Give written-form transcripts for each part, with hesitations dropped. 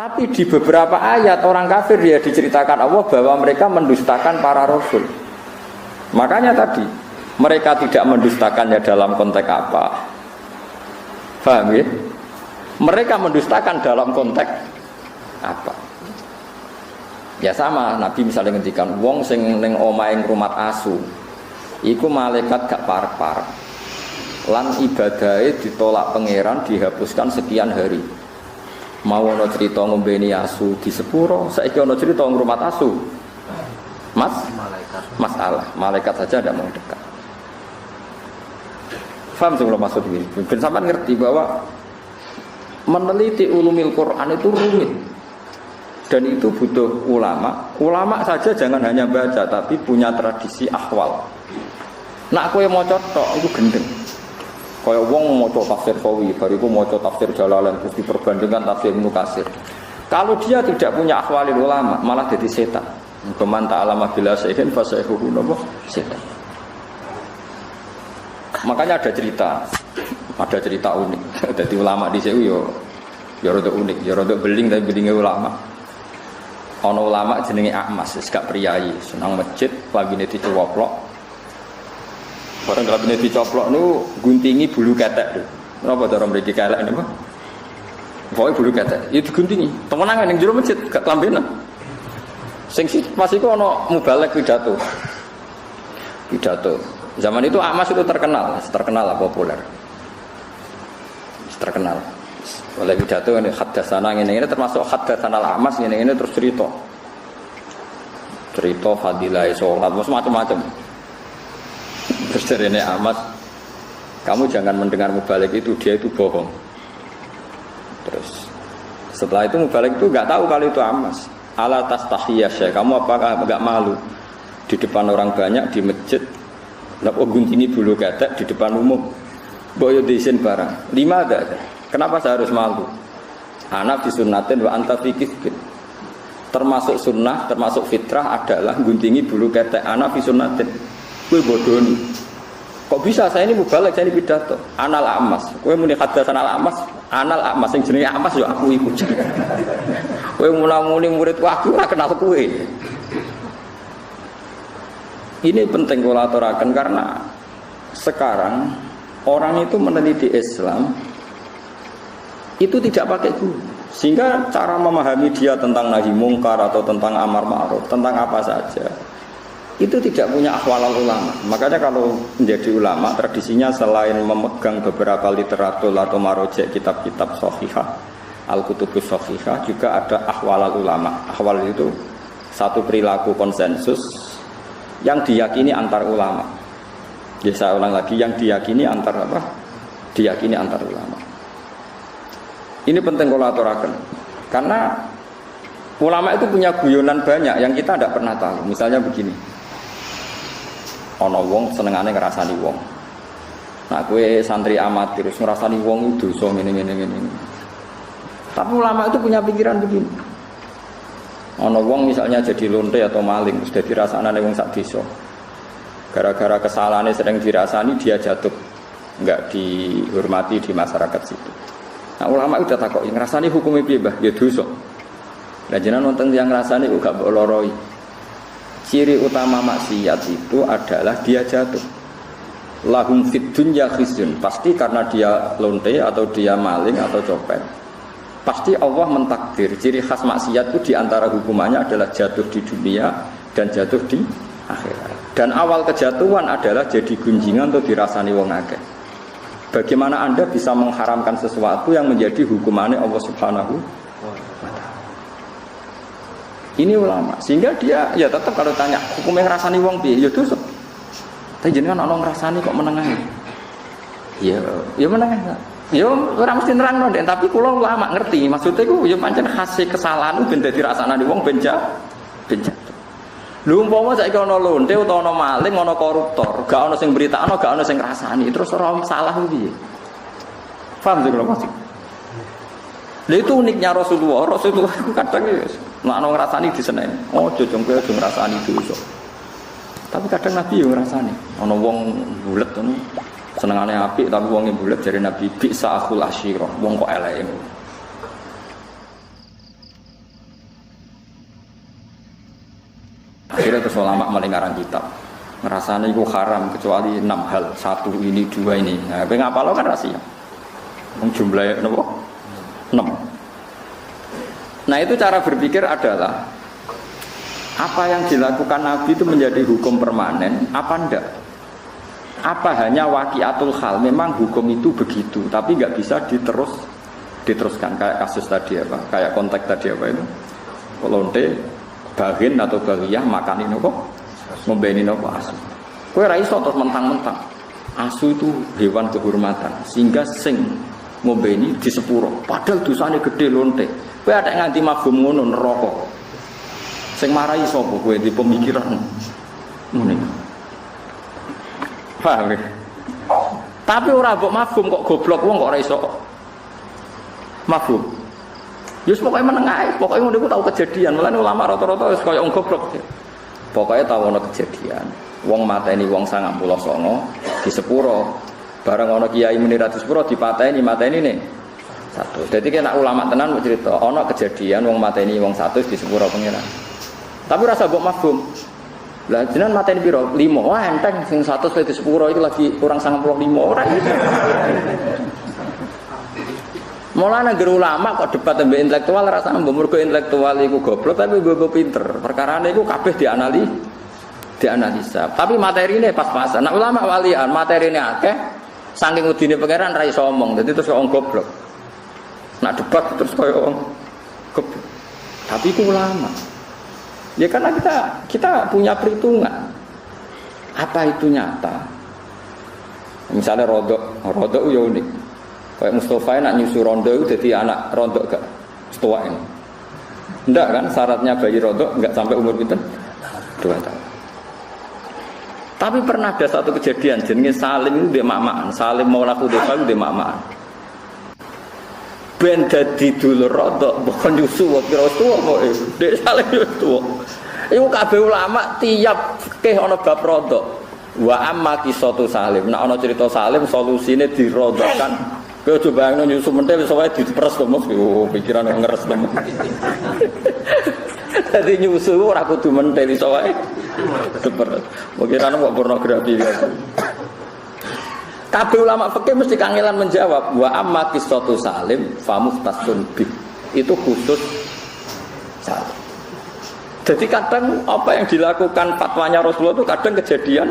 Tapi di beberapa ayat orang kafir dia diceritakan Allah bahwa mereka mendustakan para rasul. Makanya tadi mereka tidak mendustakannya dalam konteks apa? Paham ya? Mereka mendustakan dalam konteks apa? Ya sama, Nabi misalnya ngendikan wong sing ning omahe ngrumat asu. Iku malaikat gak parek-parek. Lan ibadahe ditolak pangeran dihapuskan sekian hari. Mau ana cerita ngombeni asu di sepuro, saiki ana cerita ngrumat asu. Masalah, malaikat saja tidak mau dekat. Faham sih kalau maksud ini? Ben sampean ngerti bahwa meneliti ulumil Quran itu rumit. Dan itu butuh ulama. Ulama saja jangan hanya baca, tapi punya tradisi ahwal. Nak kowe maca tok iku gendeng. Kaya wong maca tafsir Qawi, bariku maca tafsir Jalalain terus diperbandingkan tafsir Ibnu Katsir. Kalau dia tidak punya ahwalil ulama, malah jadi setan. Keman ta'alama bila syai'in fa sayhuhu setan. Makanya ada cerita unik. Jadi ulama di situ ya rada unik, ya rada beling tapi belingnya ulama. Ana ulama jenenge Ahmas, wis gak priyayi, senang masjid, labine dicoplok. Bareng labine dicoplok niku guntingi bulu ketek. Napa cara mriki kelek niku? Pokoke bulu ketek, ya diguntingi. Temenan ning jero masjid gak kelambenan. Sing pas iku ana mubalek pidato. Zaman itu Ahmas itu terkenal lah populer. Terkenal. Oleh pidato ini haddatsana ngene termasuk haddatsana Ahmas ngene terus cerita fadilah salat macam-macam. Terus dari Ahmas, kamu jangan mendengar mubalek itu, dia itu bohong. Terus setelah itu mubalek itu enggak tahu kalau itu Ahmas. Ala tastahiyya syekh, kamu apakah enggak malu di depan orang banyak di masjid? Napa guntingi bulu ketek di depan umum? Boyo disin barang. 5 ada. Kenapa saya harus malu? Anak disunnatin wa anta fi kisbin. Termasuk sunnah, termasuk fitrah adalah guntingi bulu ketek. Anak fi sunnatin. Kowe bodoni. Kok bisa saya ini mubalek, saya ini pidato. Anal Amas. Kowe muni haddatsan al Amas, anal Amas sing jenenge Amas yo aku iku. Kowe mula-muli muridku aku ora kenal kowe. Ini penting kula aturaken karena sekarang orang itu meneliti Islam itu tidak pakai guru. Sehingga cara memahami dia tentang nahi mungkar atau tentang amar ma'ruf, tentang apa saja itu tidak punya ahwalul ulama. Makanya kalau menjadi ulama tradisinya selain memegang beberapa literatur atau marojek kitab-kitab sahihah, al-kutubus sahihah, juga ada ahwalul ulama. Ahwal itu satu perilaku konsensus yang diyakini antar ulama. Ya saya ulang lagi, yang diyakini antar apa? Diyakini antar ulama. Ini penting kalau aturaken. Karena ulama itu punya guyonan banyak yang kita tidak pernah tahu. Misalnya begini. Ana wong senengane ngrasani wong. Nah, kowe santri amatir terus ngrasani wong itu dosa ngene. Tapi ulama itu punya pikiran begini. Ana wong misalnya jadi lonte atau maling, terus dadi rasanane wong sak desa. Gara-gara kesalahannya sering dirasani dia jatuh, enggak dihormati di masyarakat situ. Nah, ulama itu takok, ngrasani hukumnya piye, Mbah? Ya dosa. Lah jenengan wonten tiyang ngrasani kok gak mbok loroi. Ciri utama maksiat itu adalah dia jatuh. Lahum fid dunya khizyun. Pasti karena dia lonte atau dia maling atau copet. Pasti Allah mentakdir ciri khas maksiat itu diantara hukumannya adalah jatuh di dunia dan jatuh di akhirat. Dan awal kejatuhan adalah jadi gunjingan atau dirasani wong akeh. Bagaimana Anda bisa mengharamkan sesuatu yang menjadi hukumannya Allah Subhanahu wa ta'ala? Ini ulama. Sehingga dia ya tetap kalau tanya hukumnya ngrasani wong piye? Ya dosa. Tapi jenengan ana ngrasani kok menengahi? Ya menengahi. Ya ora mesti nerangno ndek, tapi kula ulama ngerti. Maksudnya iku ya pancen khase kesalahan ben dadi rasane wong ben jatuh. Lho umpama saiki ana lonte utawa ana maling, ana koruptor, gak ana sing beritakno, gak ana sing ngrasani, terus ora salah piye? Paham sih kalau maksud? Lha itu uniknya Rasulullah itu kadang ya nek ana ngrasani diseneni. Oh, jojong kowe aja ngrasani dosa. Tapi kadang Nabi yo ngrasani. Ana wong bulet ngono, senengane apik tapi wonge bulet jare Nabi bisa akhul asyirah, wong kok eleke. ulama maling ngarang kitab. Ngerasane iku haram kecuali 6 hal. 1 ini, 2 ini. Nah, kowe ngapalo kan rahasia. Wong jumlahe napa? 6. Nah, itu cara berpikir adalah apa yang dilakukan Nabi itu menjadi hukum permanen apa enggak? Apa hanya waqiatul hal, memang hukum itu begitu, tapi nggak bisa diteruskan kayak kasus tadi apa, kayak konteks tadi apa itu, lonte, bagin atau bagiyah makan ini kok, ngombeni nopo asu. Kue raiso terus mentang-mentang, asu itu hewan kehormatan, sehingga sing ngombeni di sepuro, padahal dosane gede lonte. Kue ada nganti mafhum ngono neraka. Sing marahi sapa kue di pemikiran ngono. Paham ya? Tapi ora mbok mafhum kok goblok wong kok ora iso mafhum. Yus pokoke meneng ae, pokoke ngono iku tau kejadian. Mulane ulama rata-rata wis kaya wong goblok. Pokoke tau ono kejadian. Wong mateni wong 99 di sepuro. Bareng ana kiai muni ra di sepuro dipateni ne. Satu. Dadi nek ulama tenan mau cerita, ana kejadian wong mateni wong 100 di sepuro pengiran. Tapi rasa mbok mafhum. Lah jenengan mateni piro? 5. Wah enteng sing 100 di sepuro iki lagi kurang 95 ora iki. Mulane ngger ulama kok debat mbek intelektual rasane mbok mergo intelektual iku goblok tapi mbok pinter. Perkarane iku kabeh dianalisa. Tapi materine pas-pasan. Nek ulama walian materine akeh saking udine pangeran ra iso omong. Dadi terus wong goblok. Nak debat terus koyo wong goblok. Tapi iku ulama. Ya karena kita punya perhitungan. Apa itu nyata? Misalnya rodok ya unik. Kayak Mustafa nak nyusu rondo itu jadi anak rondo gak setua ini. Enggak kan syaratnya bayi rondo enggak sampai umur kita 2 tahun. Tapi pernah ada satu kejadian jenenge Salim itu dia mamaan. Salim Maula Hudzaifah itu dia mamaan. Ben dadi dulur rodok bukan nyusu kira tuwa kok Dek Salim yo tuwa. Iku kabeh ulama tiap fikih ana bab rodok. Wa amma qisatu Salim. Nek ana cerita Salim solusine dirodokkan. Kowe coba bayangno nyusu mentel iso wae diperes to Mas. Yo pikiran ngeres to. Dadi nyusu ora kudu mentel iso wae diperes. Pikiran kok pornografi ya. Kabeh ulama fikih mesti kangelan menjawab wa amma qissatu Salim fa muhtasun bi. Itu khusus Salim. Jadi kadang apa yang dilakukan fatwanya Rasulullah itu kadang kejadian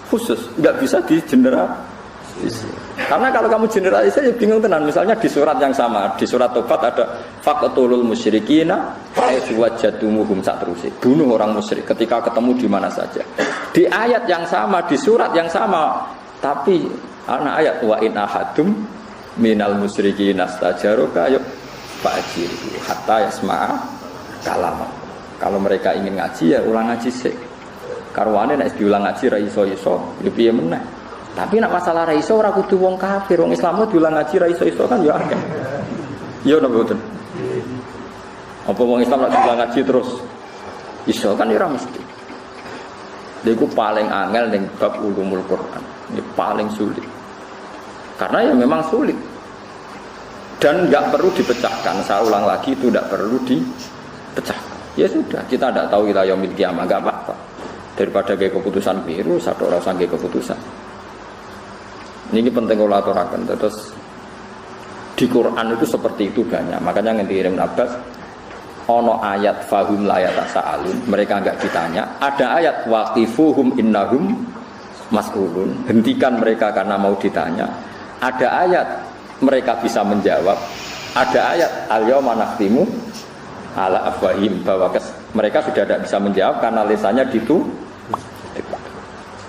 khusus, enggak bisa digeneralisir. Karena kalau kamu generalisir ya bingung tenan. Misalnya di surat yang sama, di surat Tobat ada faqtulul musyrikina haitsu wajadtumuhum satruse. Bunuh orang musyrik ketika ketemu di mana saja. Di ayat yang sama, di surat yang sama, tapi ana ayat wa in ahadum minal musyrikin astajaruka yuk fa'jiri hatta yasma'a kalam. Kalau mereka ingin ngaji ya ulang ngaji sik. Karwane nek diulang ngaji ra iso-iso ya piye meneh. Tapi nek masalah ra iso ora kudu wong kafir, wong Islam diulang ngaji ra iso-iso kan ya akeh. Ya napa mboten? Apa wong Islam nek diulang ngaji terus iso kan ya ora mesti. Iku paling angel ning bab ulumul Quran. Ini paling sulit. Karena ya memang sulit. Dan enggak perlu dipecahkan. Saya ulang lagi itu enggak perlu dipecahkan. Ya sudah, kita tidak tahu wilayah yaumil qiyamah, enggak apa-apa. Daripada kayak keputusan biru, satu orang sang keputusan. Ini penting kalau aturakan. Terus di Quran itu seperti itu banyak. Makanya yang dikirim Abbas, ono ayat fahum la yatasaalun, mereka enggak ditanya. Ada ayat waqifuhum innahum mas'ulun, hentikan mereka karena mau ditanya. Ada ayat mereka bisa menjawab. Ada ayat al-yauma nakhtimu ala afwahim, bahwa mereka sudah tidak bisa menjawab karena lisannya ditutup.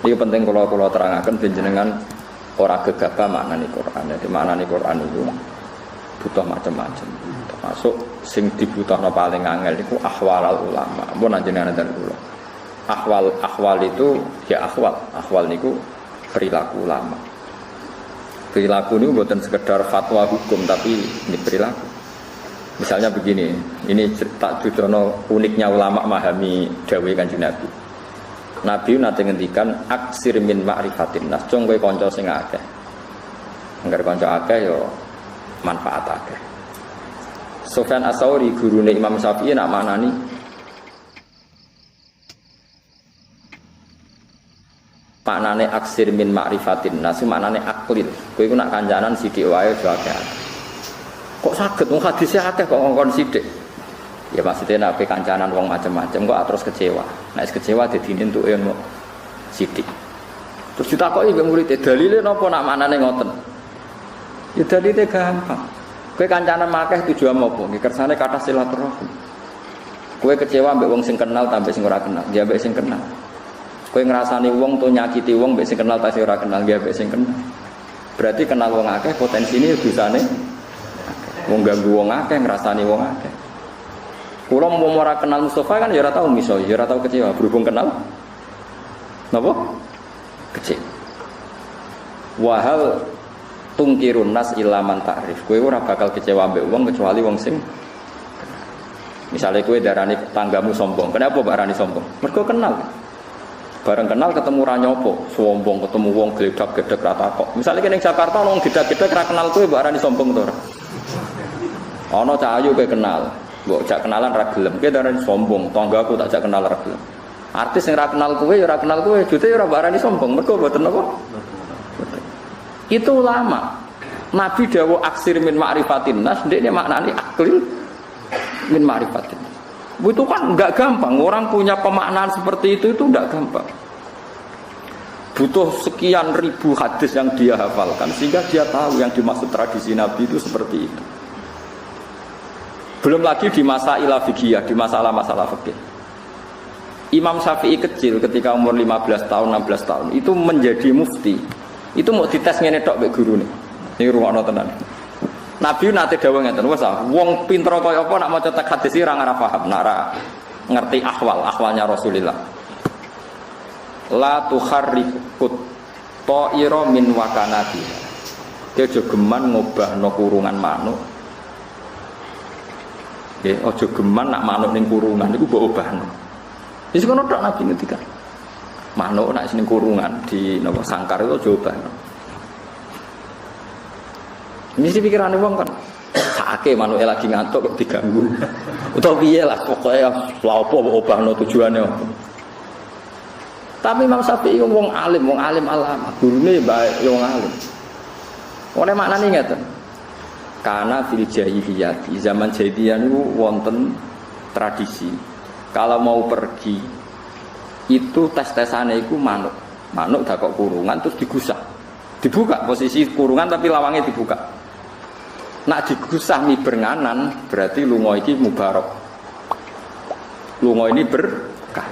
Ini penting kalau terangkan jenengan orang gegabah maknani Quran. Jadi maknani Quran itu butuh macam-macam. Termasuk sing dibutuhno paling angel itu ahwal ulama. Mbon jenengan dan kula. Ahwal itu ya ahwal niku perilaku ulama. Perilaku ini bukan sekedar fatwa hukum tapi ini perilaku. Misalnya begini, ini tak dudono uniknya ulama memahami dawuh Kanjeng Nabi. Nabi nate ngendikan aksir min ma'rifatin nas, cung kowe kanca sing akeh. Angger kanca akeh ya manfaat akeh. Sufyan Ats-Tsauri gurune Imam Syafi'i nak manani Maknane aksir min ma'rifatin nas, maknane aklil. Kowe iku nak kancanan sithik wae aja akeh. Kok saged wong hadise akeh kok ngongkon sithik. Ya maksudnya nek kancanan wong macam-macam kok terus kecewa. Nek kecewa dadi entuke kok sithik. Terus ditakoki mbek murid, dalile napa nak maknane ngoten? Ya dalile gampang. Kowe kancanan akeh tujuan apa? Nggih kersane kathah silaturahim. Kowe kecewa mbek wong sing kenal tambah sing ora kenal, ya mbek sing kenal. Kowe ngrasani wong to nyakiti wong mbek sing kenal ta sing ora kenal, ya mbek sing kenal. Berarti kenal wong akeh potensine dosane wong ganggu wong akeh, ngrasani wong akeh. Kula mau ora kenal Mustafa kan ya ora tau miso, ya ora tau kecewa berhubung kenal. Napa? Kecewa. Wahal tungkirun nas ilaman ta'rif. Kowe ora bakal kecewa mbek wong kecuali wong sing misalnya kowe darani tanggamu sombong. Kenapa mbak Rani sombong? Mergo kenal. Bareng kenal ketemu ra nyopo, sombong ketemu wong gledak-gedek ra takok. Misale kene ning Jakarta wong gledak-gedek ra kenal kowe mbak Rani sombong to ora? Ana cah ayu kowe kenal, mbok jak kenalan ra gelem, kowe darani sombong, tanggaku tak jak kenal ra gelem. Artis sing ra kenal kowe ya ra kenal kowe, jute ya ora mbak Rani sombong, mergo mboten napa? Itu ulama. Nabi dawuh aksir min ma'rifatin nas, ndekne maknane aklil min ma'rifatin. Itu kan enggak gampang. Orang punya pemaknaan seperti itu enggak gampang. Butuh sekian ribu hadis yang dia hafalkan sehingga dia tahu yang dimaksud tradisi Nabi itu seperti itu. Belum lagi di masa fikihiyah, di masalah-masalah fikih. Imam Syafi'i kecil ketika umur 15 tahun, 16 tahun itu menjadi mufti. Itu mau dites ngene tok mbek gurune. Ini rumakno tenan. Nabi nate dawuh ngeten, wes wong pinter kaya apa nak maca teks hadis ora ora paham, nak ora ngerti ahwalnya Rasulullah. La tukharrikut ta'ira min wakanati. Dia jogeman ngobahno kurungan manuk. Nggih, aja geman nak manuk ning kurungan niku mbok obahno. Wis ngono tok Nabi ngendikan. Manuk nak ning kurungan di napa sangkar itu aja obahno. Ini sih pikirannya wong kan, sakake manuke lagi ngantuk kok diganggu. Utawa piye lah pokoknya lha apa obahno tujuane apa. Tapi Imam Syafi'i wong alim alama, gurune bae wong alim. Ora maknane ngeten. Karena fil jahiliyah, di zaman jahiliyah niku wonten tradisi. Kalau mau pergi itu tes-tesane iku manuk. Manuk dak kok kurungan terus digusah. Dibuka posisi kurungan tapi lawangnya dibuka. Nak digusah mi bernganan berarti lunga iki mubarok. Lunga ini berkah.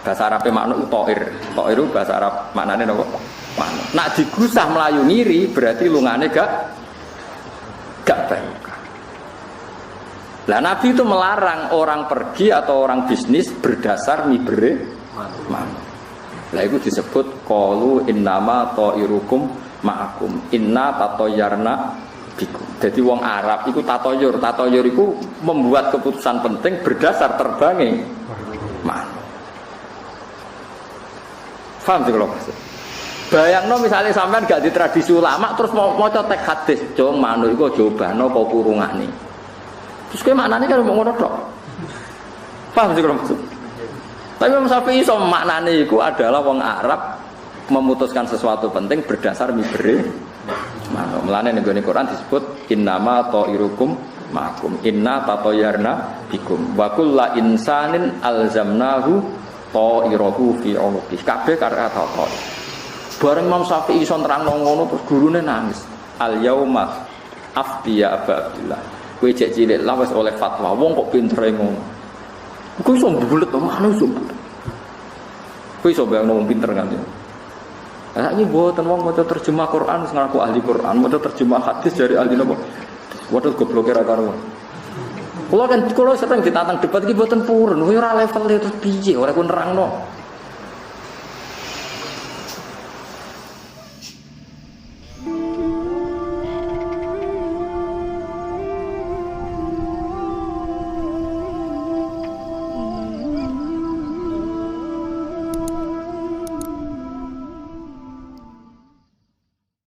Bahasa Arabe manuk toir. Toir itu bahasa Arab maknane napa? Manuk. Nak digusah melayu ngiri berarti lungane gak barokah. Lah Nabi itu melarang orang pergi atau orang bisnis berdasar mibere manuk. Lah itu disebut qalu innama ta'irukum ma'akum inna tatoyarna bikum. Jadi wong Arab itu tatoyur itu membuat keputusan penting berdasar terbangnya manuk. Paham sih kalau maksud? Bayangno misalnya sampean gak di tradisi ulama terus mau teks hadis, jong manuk iku jobano apa kurungane. Terus kowe maknane kan mau ngono tok. Paham sih kalau maksud? Tapi Imam Syafi'i iso maknane iku adalah wong Arab memutuskan sesuatu penting berdasar mibere manuk. Mulane ning Quran disebut innama ta'irukum ma'akum inna tatoyarna bikum wa kullu insanin alzamnahu ta'irahu fi 'unuqi. Kabeh kata ta'ir. Bareng Imam Syafi'i iso nerangno ngono terus gurune nangis. Al yauma afdiya Aba Abdillah. Kowe cek cilik lah wis oleh fatwa. Wong kok pintere ngono. Kowe iso bulet to manuk iso. Kowe iso bayangno wong pinter kan ya. Lah iki mboten wong maca terjemah Quran wis ngaku ahli Quran, maca terjemah hadis dari ahli napa? Waduh gobloke ra karo. Kula sering ditantang debat iki mboten purun, kowe ora level itu piye, ora ku nerangno.